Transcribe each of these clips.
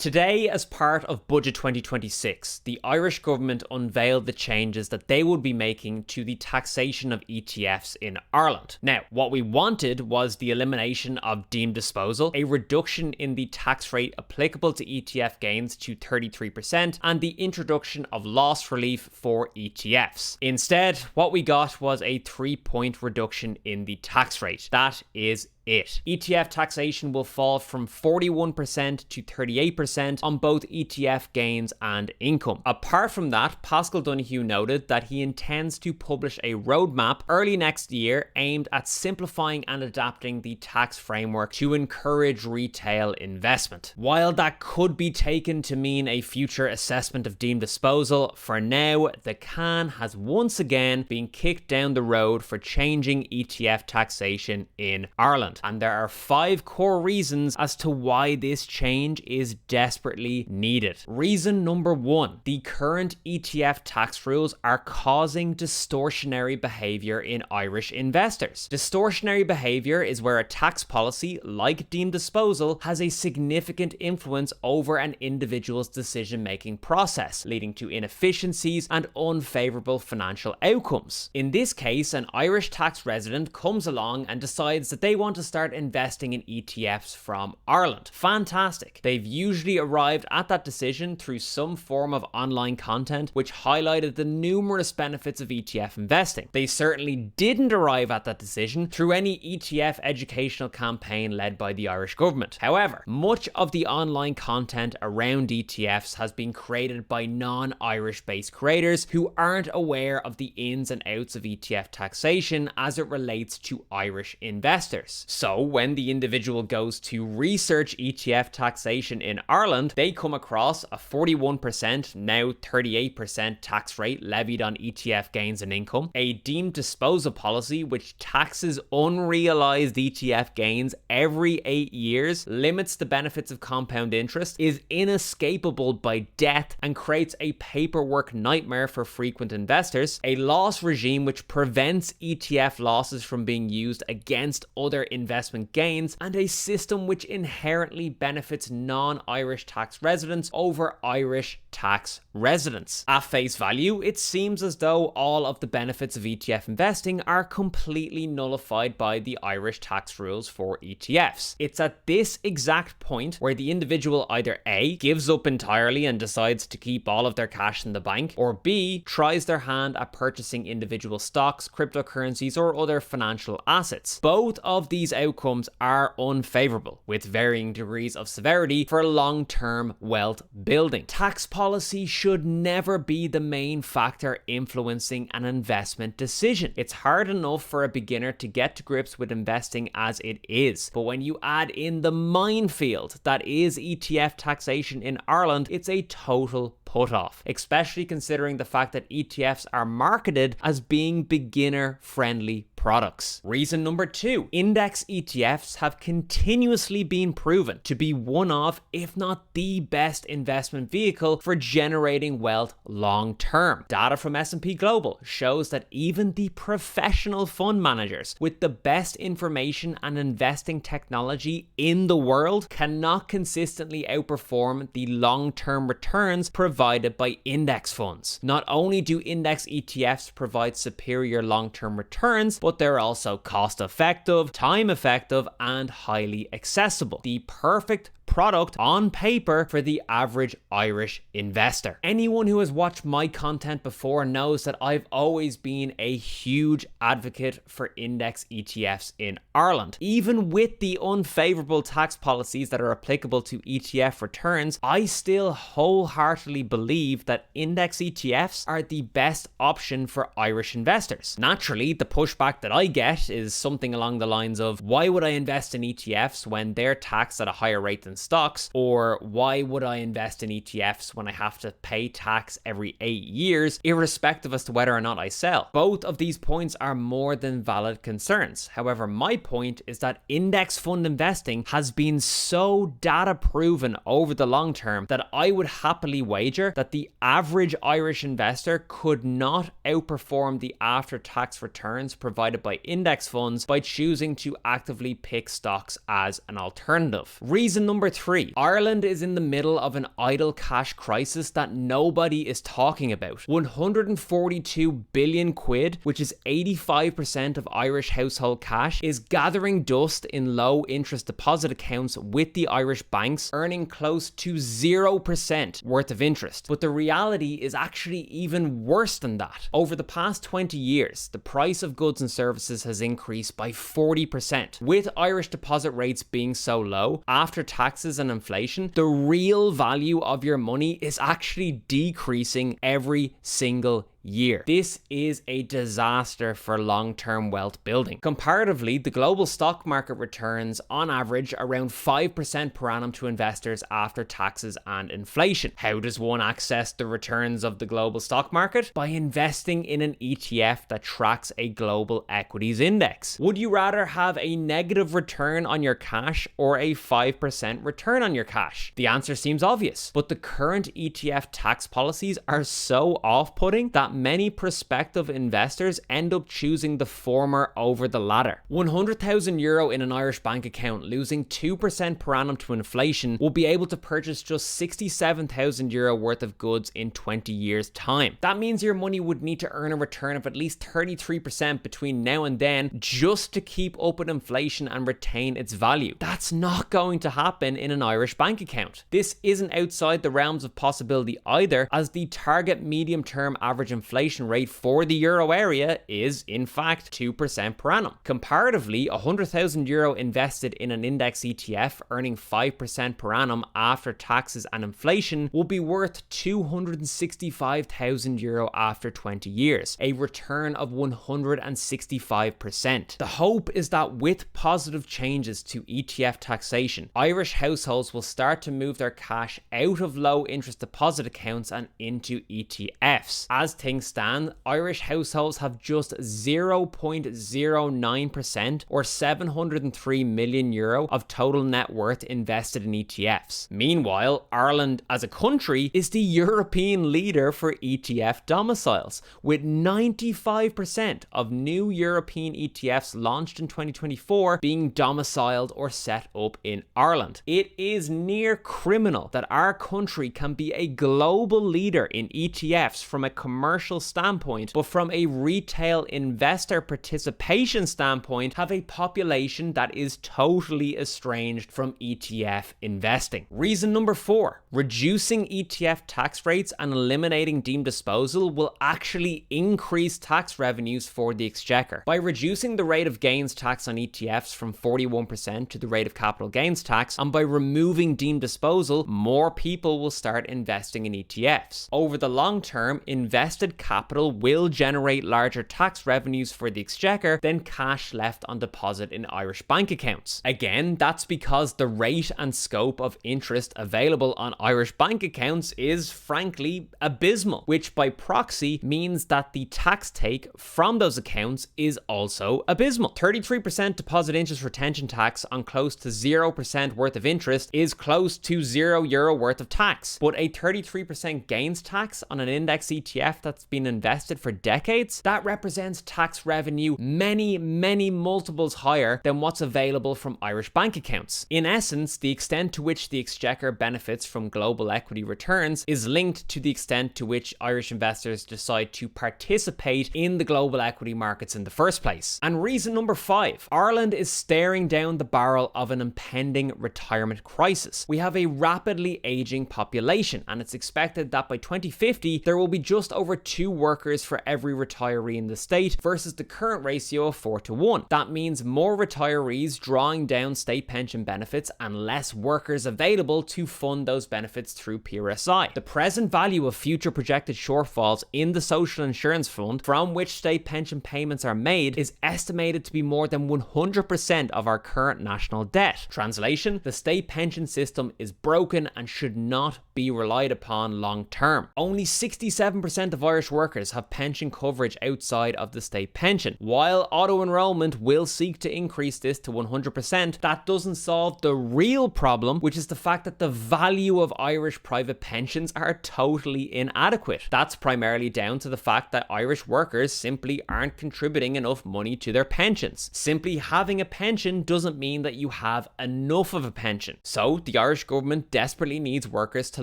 Today, as part of Budget 2026, the Irish government unveiled the changes that they would be making to the taxation of ETFs in Ireland. Now, what we wanted was the elimination of deemed disposal, a reduction in the tax rate applicable to ETF gains to 33%, and the introduction of loss relief for ETFs. Instead, what we got was a 3-point reduction in the tax rate. That is it. ETF taxation will fall from 41% to 38% on both ETF gains and income. Apart from that, Pascal Donoghue noted that he intends to publish a roadmap early next year aimed at simplifying and adapting the tax framework to encourage retail investment. While that could be taken to mean a future assessment of deemed disposal, for now, the can has once again been kicked down the road for changing ETF taxation in Ireland. And there are 5 core reasons as to why this change is desperately needed. Reason number 1, the current ETF tax rules are causing distortionary behavior in Irish investors. Distortionary behavior is where a tax policy, like deemed disposal, has a significant influence over an individual's decision-making process, leading to inefficiencies and unfavorable financial outcomes. In this case, an Irish tax resident comes along and decides that they want to start investing in ETFs from Ireland. Fantastic. They've usually arrived at that decision through some form of online content which highlighted the numerous benefits of ETF investing. They certainly didn't arrive at that decision through any ETF educational campaign led by the Irish government. However, much of the online content around ETFs has been created by non-Irish based creators who aren't aware of the ins and outs of ETF taxation as it relates to Irish investors. So when the individual goes to research ETF taxation in Ireland, they come across a 41%, now 38% tax rate levied on ETF gains and income, a deemed disposal policy which taxes unrealized ETF gains every 8 years, limits the benefits of compound interest, is inescapable by death, and creates a paperwork nightmare for frequent investors, a loss regime which prevents ETF losses from being used against other investment gains, and a system which inherently benefits non-Irish tax residents over Irish tax residents. At face value, it seems as though all of the benefits of ETF investing are completely nullified by the Irish tax rules for ETFs. It's at this exact point where the individual either A, gives up entirely and decides to keep all of their cash in the bank, or B, tries their hand at purchasing individual stocks, cryptocurrencies, or other financial assets. Both of these outcomes are unfavorable, with varying degrees of severity for long-term wealth building. Tax policy should never be the main factor influencing an investment decision. It's hard enough for a beginner to get to grips with investing as it is, but when you add in the minefield that is ETF taxation in Ireland, it's a total put off, especially considering the fact that ETFs are marketed as being beginner-friendly products. Reason number 2, index ETFs have continuously been proven to be one of, if not the best investment vehicle for generating wealth long term. Data from S&P Global shows that even the professional fund managers with the best information and investing technology in the world cannot consistently outperform the long-term returns provided by index funds. Not only do index ETFs provide superior long-term returns, but they're also cost-effective, time-effective, and highly accessible. The perfect product on paper for the average Irish investor. Anyone who has watched my content before knows that I've always been a huge advocate for index ETFs in Ireland. Even with the unfavorable tax policies that are applicable to ETF returns, I still wholeheartedly believe that index ETFs are the best option for Irish investors. Naturally, the pushback that I get is something along the lines of, why would I invest in ETFs when they're taxed at a higher rate than stocks? Or why would I invest in ETFs when I have to pay tax every 8 years, irrespective as to whether or not I sell? Both of these points are more than valid concerns. However, my point is that index fund investing has been so data proven over the long term that I would happily wager that the average Irish investor could not outperform the after-tax returns provided by index funds by choosing to actively pick stocks as an alternative. Reason number number 3, Ireland is in the middle of an idle cash crisis that nobody is talking about. 142 billion quid, which is 85% of Irish household cash, is gathering dust in low interest deposit accounts with the Irish banks, earning close to 0% worth of interest. But the reality is actually even worse than that. Over the past 20 years, the price of goods and services has increased by 40%. With Irish deposit rates being so low, after taxes and inflation, the real value of your money is actually decreasing every single year. This is a disaster for long-term wealth building. Comparatively, the global stock market returns on average around 5% per annum to investors after taxes and inflation. How does one access the returns of the global stock market? By investing in an ETF that tracks a global equities index. Would you rather have a negative return on your cash or a 5% return on your cash? The answer seems obvious, but the current ETF tax policies are so off-putting that many prospective investors end up choosing the former over the latter. €100,000 in an Irish bank account losing 2% per annum to inflation will be able to purchase just €67,000 worth of goods in 20 years' time. That means your money would need to earn a return of at least 33% between now and then just to keep up with inflation and retain its value. That's not going to happen in an Irish bank account. This isn't outside the realms of possibility either, as the target medium-term average inflation rate for the euro area is in fact 2% per annum. Comparatively, €100,000 invested in an index ETF earning 5% per annum after taxes and inflation will be worth €265,000 after 20 years, a return of 165%. The hope is that with positive changes to ETF taxation, Irish households will start to move their cash out of low interest deposit accounts and into ETFs. As things stand, Irish households have just 0.09% or €703 million of total net worth invested in ETFs. Meanwhile, Ireland as a country is the European leader for ETF domiciles, with 95% of new European ETFs launched in 2024 being domiciled or set up in Ireland. It is near criminal that our country can be a global leader in ETFs from a commercial standpoint, but from a retail investor participation standpoint, have a population that is totally estranged from ETF investing. Reason number 4, reducing ETF tax rates and eliminating deemed disposal will actually increase tax revenues for the Exchequer. By reducing the rate of gains tax on ETFs from 41% to the rate of capital gains tax, and by removing deemed disposal, more people will start investing in ETFs. Over the long term, invested capital will generate larger tax revenues for the Exchequer than cash left on deposit in Irish bank accounts. Again, that's because the rate and scope of interest available on Irish bank accounts is frankly abysmal, which by proxy means that the tax take from those accounts is also abysmal. 33% deposit interest retention tax on close to 0% worth of interest is close to €0 worth of tax, but a 33% gains tax on an index ETF that's been invested for decades, that represents tax revenue many multiples higher than what's available from Irish bank accounts. In essence, the extent to which the Exchequer benefits from global equity returns is linked to the extent to which Irish investors decide to participate in the global equity markets in the first place. And reason number 5, Ireland is staring down the barrel of an impending retirement crisis. We have a rapidly aging population, and it's expected that by 2050 there will be just over 2 workers for every retiree in the state versus the current ratio of 4:1. That means more retirees drawing down state pension benefits and less workers available to fund those benefits through PRSI. The present value of future projected shortfalls in the social insurance fund from which state pension payments are made is estimated to be more than 100% of our current national debt. Translation: the state pension system is broken and should not be be relied upon long term. Only 67% of Irish workers have pension coverage outside of the state pension. While auto-enrollment will seek to increase this to 100%, that doesn't solve the real problem, which is the fact that the value of Irish private pensions are totally inadequate. That's primarily down to the fact that Irish workers simply aren't contributing enough money to their pensions. Simply having a pension doesn't mean that you have enough of a pension. So the Irish government desperately needs workers to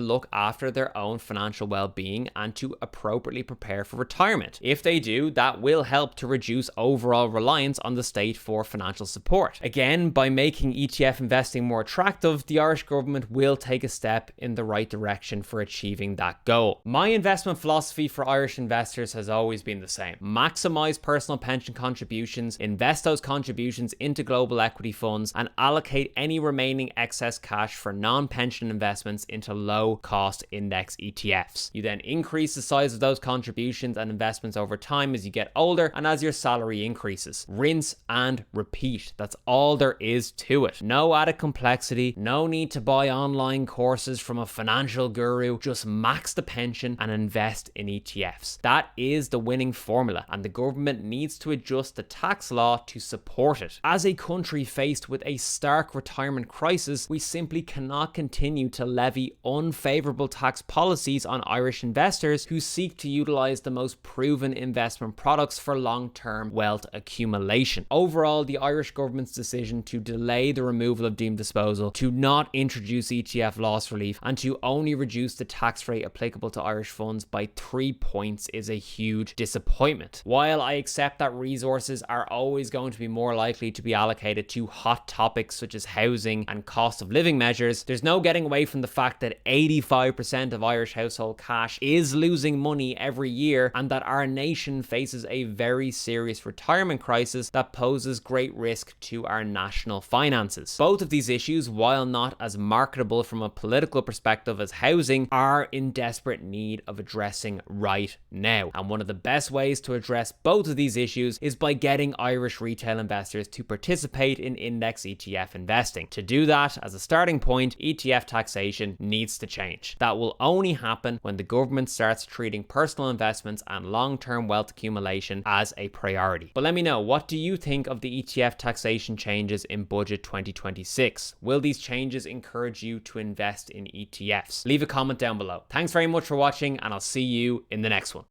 look after their own financial well-being and to appropriately prepare for retirement. If they do, that will help to reduce overall reliance on the state for financial support. Again, by making ETF investing more attractive, the Irish government will take a step in the right direction for achieving that goal. My investment philosophy for Irish investors has always been the same. Maximize personal pension contributions, invest those contributions into global equity funds, and allocate any remaining excess cash for non-pension investments into low-cost index ETFs. You then increase the size of those contributions and investments over time as you get older and as your salary increases. Rinse and repeat. That's all there is to it. No added complexity, no need to buy online courses from a financial guru. Just max the pension and invest in ETFs. That is the winning formula, and the government needs to adjust the tax law to support it. As a country faced with a stark retirement crisis, we simply cannot continue to levy unfavorable tax policies on Irish investors who seek to utilize the most proven investment products for long-term wealth accumulation. Overall, the Irish government's decision to delay the removal of deemed disposal, to not introduce ETF loss relief, and to only reduce the tax rate applicable to Irish funds by 3 points is a huge disappointment. While I accept that resources are always going to be more likely to be allocated to hot topics such as housing and cost of living measures, there's no getting away from the fact that 85% of Irish household cash is losing money every year, and that our nation faces a very serious retirement crisis that poses great risk to our national finances. Both of these issues, while not as marketable from a political perspective as housing, are in desperate need of addressing right now. And one of the best ways to address both of these issues is by getting Irish retail investors to participate in index ETF investing. To do that, as a starting point, ETF taxation needs to change. That will only happen when the government starts treating personal investments and long-term wealth accumulation as a priority. But let me know, what do you think of the ETF taxation changes in Budget 2026? Will these changes encourage you to invest in ETFs? Leave a comment down below. Thanks very much for watching, and I'll see you in the next one.